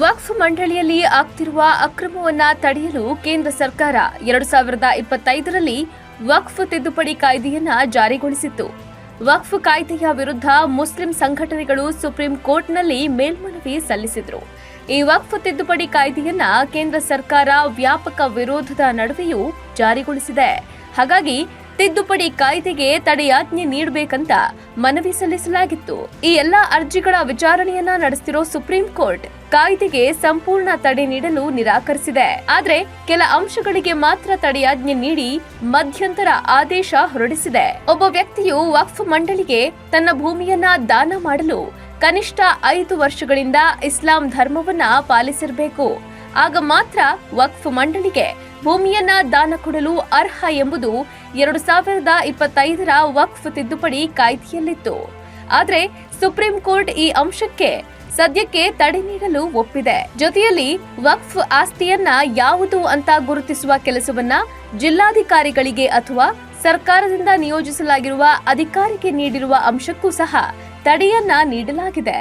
ವಕ್ಫ್ ಮಂಡಳಿಯಲ್ಲಿ ಆಗ್ತಿರುವ ಅಕ್ರಮವನ್ನ ತಡೆಯಲು ಕೇಂದ್ರ ಸರ್ಕಾರ 2025ರಲ್ಲಿ ವಕ್ಫ್ ತಿದ್ದುಪಡಿ ಕಾಯ್ದೆಯನ್ನ ಜಾರಿಗೊಳಿಸಿತ್ತು. ವಕ್ಫ್ ಕಾಯ್ದೆಯ ವಿರುದ್ಧ ಮುಸ್ಲಿಂ ಸಂಘಟನೆಗಳು ಸುಪ್ರೀಂ ಕೋರ್ಟ್ನಲ್ಲಿ ಮೇಲ್ಮನವಿ ಸಲ್ಲಿಸಿದ್ರು. ಈ ವಕ್ಫ್ ತಿದ್ದುಪಡಿ ಕಾಯ್ದೆಯನ್ನ ಕೇಂದ್ರ ಸರ್ಕಾರ ವ್ಯಾಪಕ ವಿರೋಧದ ನಡುವೆಯೂ ಜಾರಿಗೊಳಿಸಿದೆ. ಹಾಗಾಗಿ ತಿದ್ದುಪಡಿ ಕಾಯ್ದೆಗೆ ತಡೆಯಾಜ್ಞೆ ನೀಡಬೇಕಂತ ಮನವಿ ಸಲ್ಲಿಸಲಾಗಿತ್ತು. ಈ ಎಲ್ಲಾ ಅರ್ಜಿಗಳ ವಿಚಾರಣೆಯನ್ನ ನಡೆಸುತ್ತಿರೋ ಸುಪ್ರೀಂ ಕೋರ್ಟ್ ಕಾಯ್ದೆಗೆ ಸಂಪೂರ್ಣ ತಡೆ ನೀಡಲು ನಿರಾಕರಿಸಿದೆ. ಆದರೆ ಕೆಲ ಅಂಶಗಳಿಗೆ ಮಾತ್ರ ತಡೆಯಾಜ್ಞೆ ನೀಡಿ ಮಧ್ಯಂತರ ಆದೇಶ ಹೊರಡಿಸಿದೆ. ಒಬ್ಬ ವ್ಯಕ್ತಿಯು ವಕ್ಫ್ ಮಂಡಳಿಗೆ ತನ್ನ ಭೂಮಿಯನ್ನ ದಾನ ಮಾಡಲು ಕನಿಷ್ಠ 5 ವರ್ಷಗಳಿಂದ ಇಸ್ಲಾಂ ಧರ್ಮವನ್ನ ಪಾಲಿಸಿರಬೇಕು. ಆಗ ಮಾತ್ರ ವಕ್ಫ್ ಮಂಡಳಿಗೆ ಭೂಮಿಯನ್ನ ದಾನ ಕೊಡಲು ಅರ್ಹ ಎಂಬುದು 2025ರ ವಕ್ಫ್ ತಿದ್ದುಪಡಿ ಕಾಯ್ದೆಯಲ್ಲಿತ್ತು. ಆದರೆ ಸುಪ್ರೀಂ ಕೋರ್ಟ್ ಈ ಅಂಶಕ್ಕೆ ಸದ್ಯಕ್ಕೆ ತಡೆ ನೀಡಲು ಒಪ್ಪಿದೆ. ಜೊತೆಯಲ್ಲಿ ವಕ್ಫ್ ಆಸ್ತಿಯನ್ನ ಯಾವುದು ಅಂತ ಗುರುತಿಸುವ ಕೆಲಸವನ್ನ ಜಿಲ್ಲಾಧಿಕಾರಿಗಳಿಗೆ ಅಥವಾ ಸರ್ಕಾರದಿಂದ ನಿಯೋಜಿಸಲಾಗಿರುವ ಅಧಿಕಾರಿಗೆ ನೀಡಿರುವ ಅಂಶಕ್ಕೂ ಸಹ ತಡೆಯನ್ನ ನೀಡಲಾಗಿದೆ.